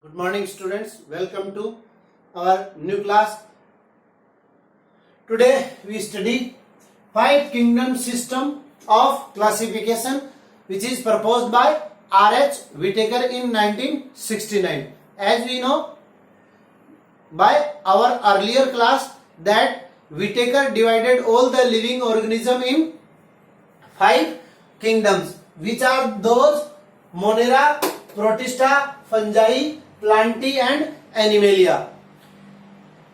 Good morning students, welcome to our new class. Today we study 5 kingdom system of classification which is proposed by R.H. Whittaker in 1969. As we know by our earlier class that Whittaker divided all the living organism in 5 kingdoms, which are those Monera, Protista, Fungi, Plantae and Animalia.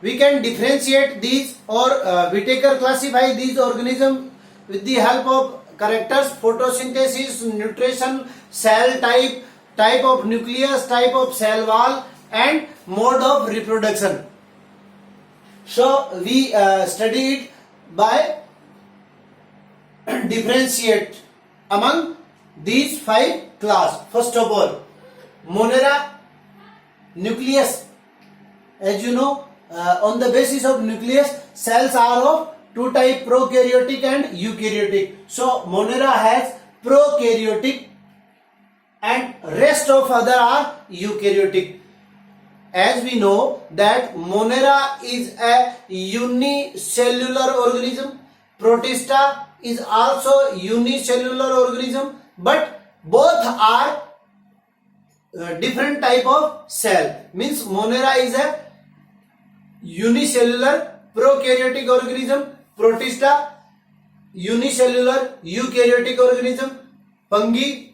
We can differentiate these or Whittaker classify these organisms with the help of characters: photosynthesis, nutrition, cell type, type of nucleus, type of cell wall and mode of reproduction. So we study it by differentiate among these 5 class. First of all, Monera, nucleus. As you know, on the basis of nucleus, cells are of 2 types, prokaryotic and eukaryotic. So Monera has prokaryotic and rest of other are eukaryotic. As we know that Monera is a unicellular organism, Protista is also unicellular organism, but both are different type of cell. Means Monera is a unicellular prokaryotic organism, Protista unicellular eukaryotic organism, Fungi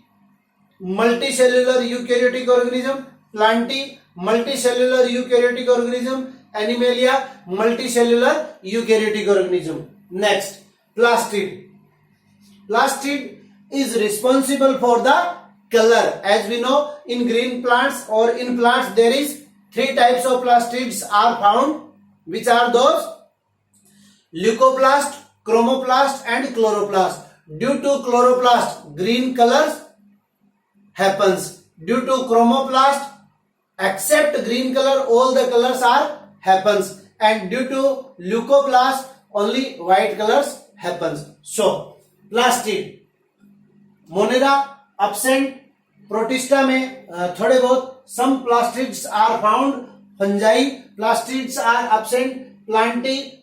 multicellular eukaryotic organism, Plantae multicellular eukaryotic organism, Animalia multicellular eukaryotic organism. Next, plastid. Plastid is responsible for the color. As we know, in green plants or in plants there is 3 types of plastids are found, which are those: leucoplast, chromoplast and chloroplast. Due to chloroplast, green colors happens. Due to chromoplast, except green color, all the colors are happens, and due to leucoplast, only white colors happens. So plastid, Monera absent, Protista में थोड़े बहुत some plastids are found, Fungi plastids are absent, Plantae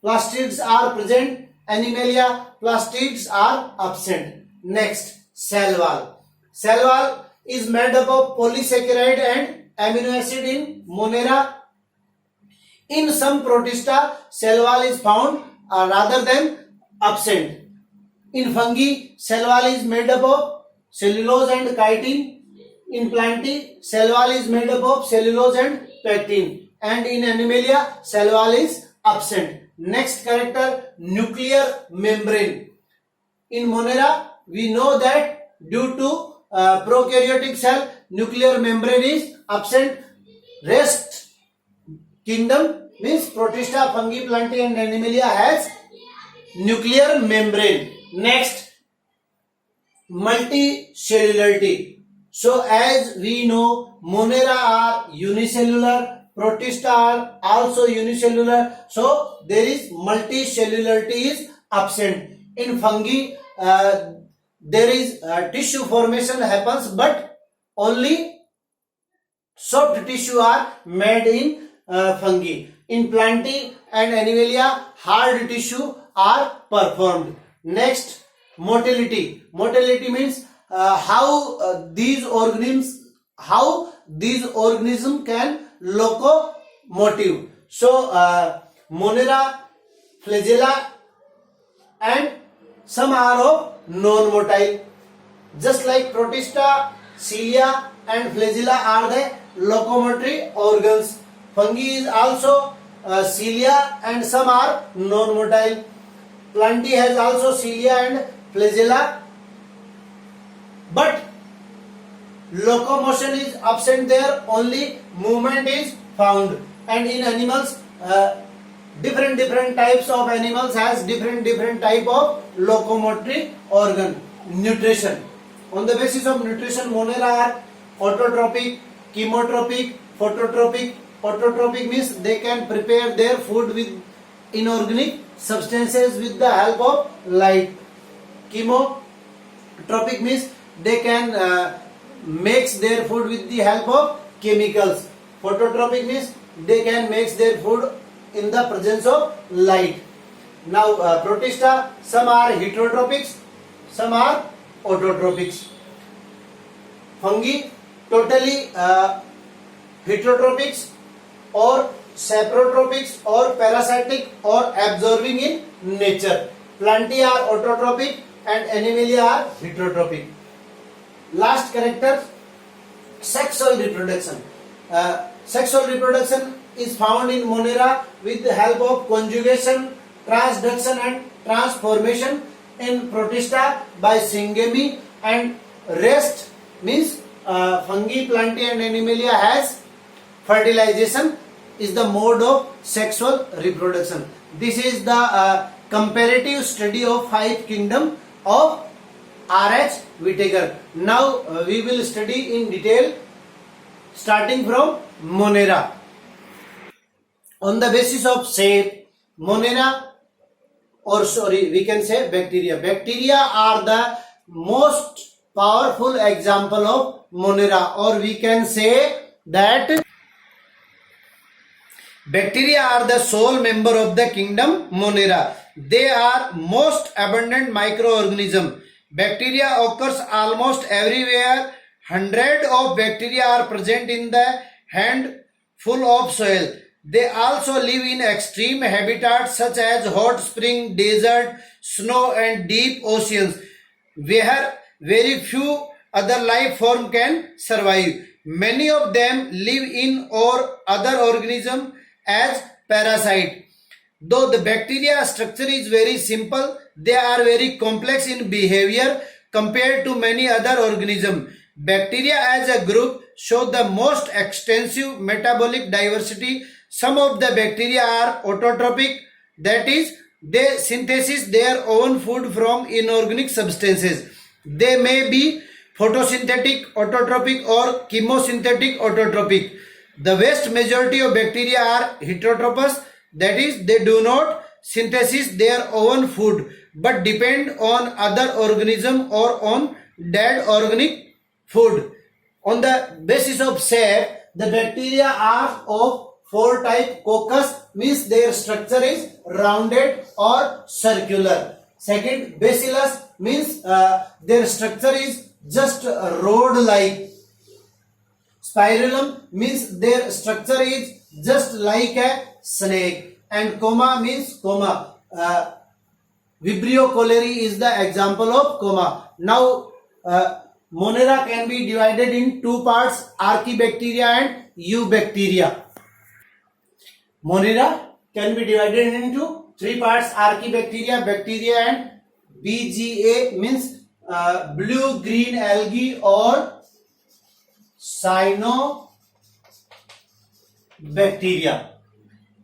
plastids are present, Animalia plastids are absent. Next, cell wall. Cell wall is made up of polysaccharide and amino acid in Monera. In some Protista, cell wall is found rather than absent. In fungi, cell wall is made up of cellulose and chitin. In Plantae, cell wall is made up of cellulose and pectin. And in Animalia, cell wall is absent. Next character, nuclear membrane. In Monera, we know that due to prokaryotic cell, nuclear membrane is absent. Rest kingdom means Protista, Fungi, Plantae and Animalia has nuclear membrane. Next, multicellularity. So as we know, Monera are unicellular, Protista are also unicellular. So there is multicellularity is absent. In fungi, there is tissue formation happens, but only soft tissue are made in fungi. In Plantae and Animalia, hard tissue are performed. Next, motility. Motility means how these organisms can locomotive. So Monera, Flagella and some are of non-motile. Just like Protista, cilia and Flagella are the locomotory organs. Fungi is also cilia and some are non-motile. Plantae has also cilia and flagella, but locomotion is absent there, only movement is found. And in animals, different types of animals has different type of locomotory organ. Nutrition. On the basis of nutrition, Monera are autotrophic, chemotropic, phototropic. Autotrophic means they can prepare their food with inorganic substances with the help of light. Chemotropic means they can mix their food with the help of chemicals. Phototropic means they can make their food in the presence of light. Now Protista, some are heterotropics, some are autotropics. Fungi totally heterotropics or saprotropics or parasitic or absorbing in nature. Plantae are autotropic and Animalia are heterotropic. Last character, sexual reproduction. Sexual reproduction is found in Monera with the help of conjugation, transduction and transformation. In Protista by syngamy, and rest means fungi, plantae and Animalia has fertilization is the mode of sexual reproduction. This is the comparative study of 5 kingdom of R.H. Whittaker. Now we will study in detail starting from Monera. On the basis of shape, Monera, or sorry, we can say bacteria. Bacteria are the most powerful example of Monera, or we can say that bacteria are the sole member of the kingdom Monera. They are most abundant microorganism. Bacteria occurs almost everywhere. Hundreds of bacteria are present in the handful of soil. They also live in extreme habitats such as hot spring, desert, snow and deep oceans, where very few other life form can survive. Many of them live in or other organisms as parasite. Though the bacteria structure is very simple, they are very complex in behavior compared to many other organisms. Bacteria as a group show the most extensive metabolic diversity. Some of the bacteria are autotrophic, that is, they synthesize their own food from inorganic substances. They may be photosynthetic autotrophic or chemosynthetic autotrophic. The vast majority of bacteria are heterotropous, that is, they do not synthesize their own food but depend on other organism or on dead organic food. On the basis of shape, the bacteria are of 4 types. Coccus means their structure is rounded or circular. Second, Bacillus means their structure is just rod-like. Spirillum means their structure is just like a snake. And Coma means coma. Vibrio cholerae is the example of coma. Now, Monera can be divided in 2 parts, Archaebacteria and Eubacteria. Monera can be divided into 3 parts, Archaebacteria, bacteria and BGA means blue-green algae or cyanobacteria.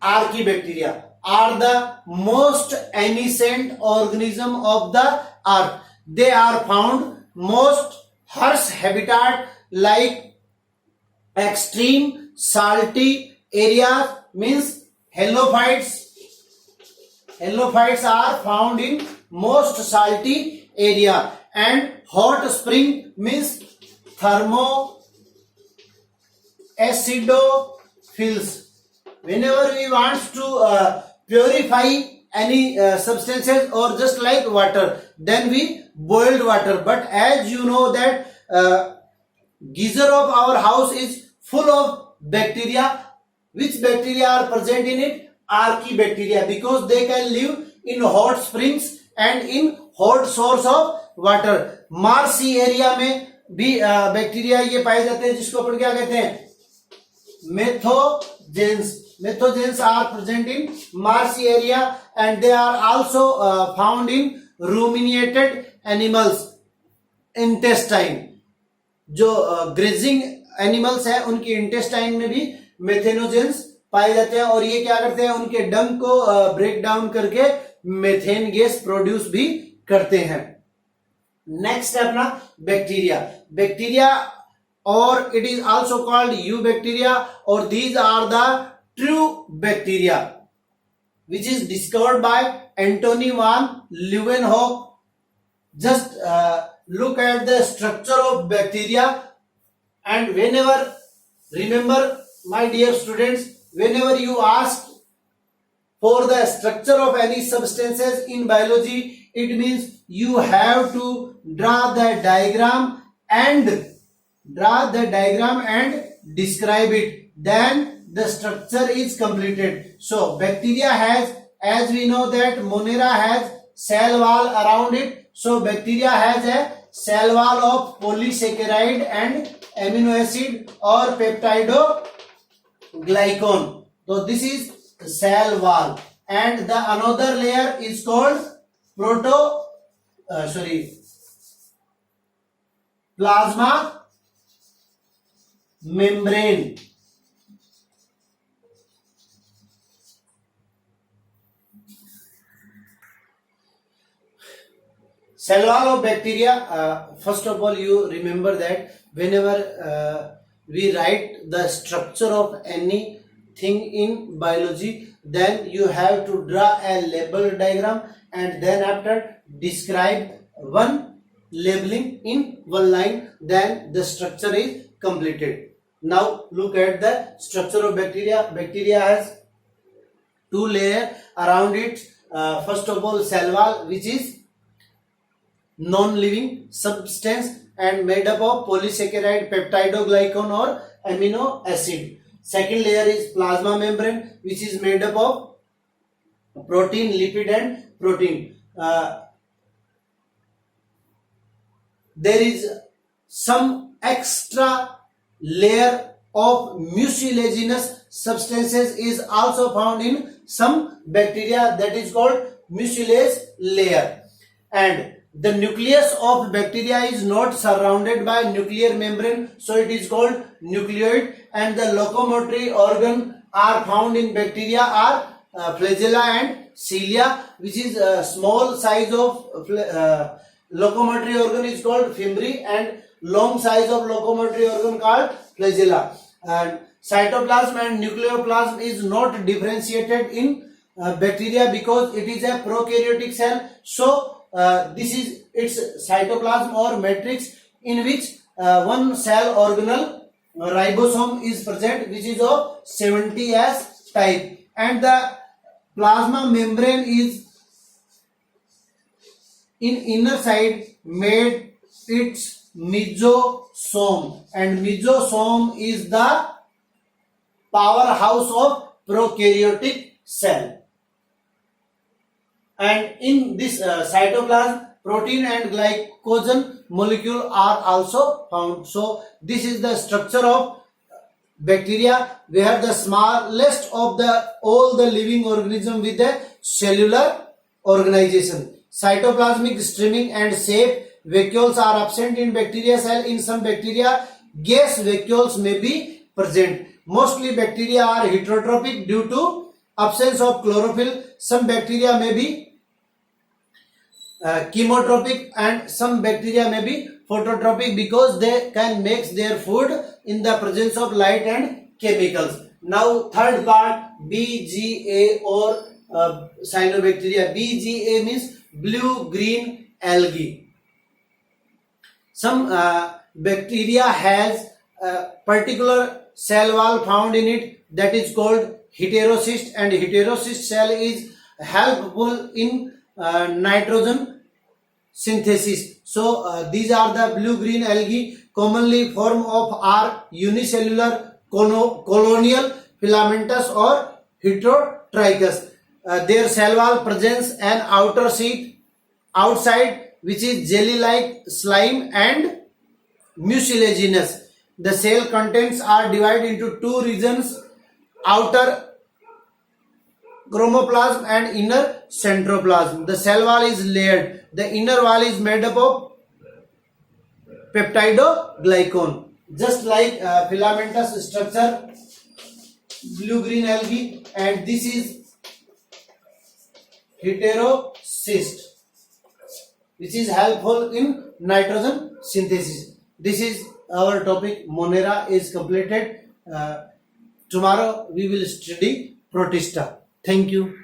Archaebacteria are the most ancient organism of the earth. They are found most harsh habitat like extreme salty areas means halophytes. Halophytes are found in most salty area, and hot spring means thermoacidophils. Whenever we want to purify any substances or just like water, then we boiled water. But as you know that geyser of our house is full of bacteria. Which bacteria are present in it? Archaebacteria, because they can live in hot springs and in hot source of water. Marshy area में भी bacteria ये पाए जाते हैं, जिसको अपन क्या कहते हैं? मेथोजेंस. Methogens are present in marshy area and they are also found in ruminated animals intestine. जो grazing animals है उनकी intestine में भी मेथेनोजेंस पाए जाते हैं, और ये क्या करते हैं? उनके डंग को ब्रेक डाउन करके मेथेन गैस प्रोड्यूस भी करते हैं. नेक्स्ट है अपना बैक्टीरिया. बैक्टीरिया और it is also called eubacteria, और these are the true bacteria which is discovered by Antony van Leeuwenhoek. Just look at the structure of bacteria, and whenever Remember, my dear students, whenever you ask for the structure of any substances in biology, it means you have to draw the diagram and describe it. Then the structure is completed. So bacteria has, as we know that Monera has cell wall around it. So bacteria has a cell wall of polysaccharide and amino acid or peptidoglycan. So this is cell wall, and the another layer is called plasma membrane. Cell wall of bacteria, first of all, you remember that whenever we write the structure of anything in biology, then you have to draw a label diagram and then after describe one labeling in one line, then the structure is completed. Now look at the structure of bacteria. Bacteria has two layers around it. First of all, cell wall, which is non-living substance and made up of polysaccharide, peptidoglycan or amino acid. Second layer is plasma membrane, which is made up of protein, lipid and protein. There is some extra layer of mucilaginous substances is also found in some bacteria, that is called mucilage layer. And the nucleus of bacteria is not surrounded by nuclear membrane, so it is called nucleoid. And the locomotory organ are found in bacteria are flagella and cilia, which is a small size of locomotory organ is called fimbriae and long size of locomotory organ called flagella. And cytoplasm and nucleoplasm is not differentiated in bacteria because it is a prokaryotic cell. So this is its cytoplasm or matrix, in which one cell organelle ribosome is present, which is of 70S type, and the plasma membrane is in inner side made its mesosome, and mesosome is the powerhouse of prokaryotic cell. And in this cytoplasm, protein and glycogen molecule are also found. So this is the structure of bacteria. We have the smallest of all the living organism with a cellular organization. Cytoplasmic streaming and shape vacuoles are absent in bacteria cell. In some bacteria, gas vacuoles may be present. Mostly bacteria are heterotrophic due to absence of chlorophyll. Some bacteria may be chemotrophic and some bacteria may be phototropic because they can make their food in the presence of light and chemicals. Now third part, BGA or cyanobacteria. BGA means blue-green algae. Some bacteria has a particular cell wall found in it, that is called heterocyst, and heterocyst cell is helpful in nitrogen synthesis. So these are the blue-green algae, commonly form of are unicellular, colonial, filamentous or heterotrichous. Their cell wall presents an outer sheet outside, which is jelly-like slime and mucilaginous. The cell contents are divided into two regions, outer chromatoplasm and inner centroplasm. The cell wall is layered. The inner wall is made up of peptidoglycan, just like filamentous structure, blue-green algae, and this is heterocyst, which is helpful in nitrogen synthesis. This is our topic. Monera is completed. Tomorrow we will study Protista. Thank you.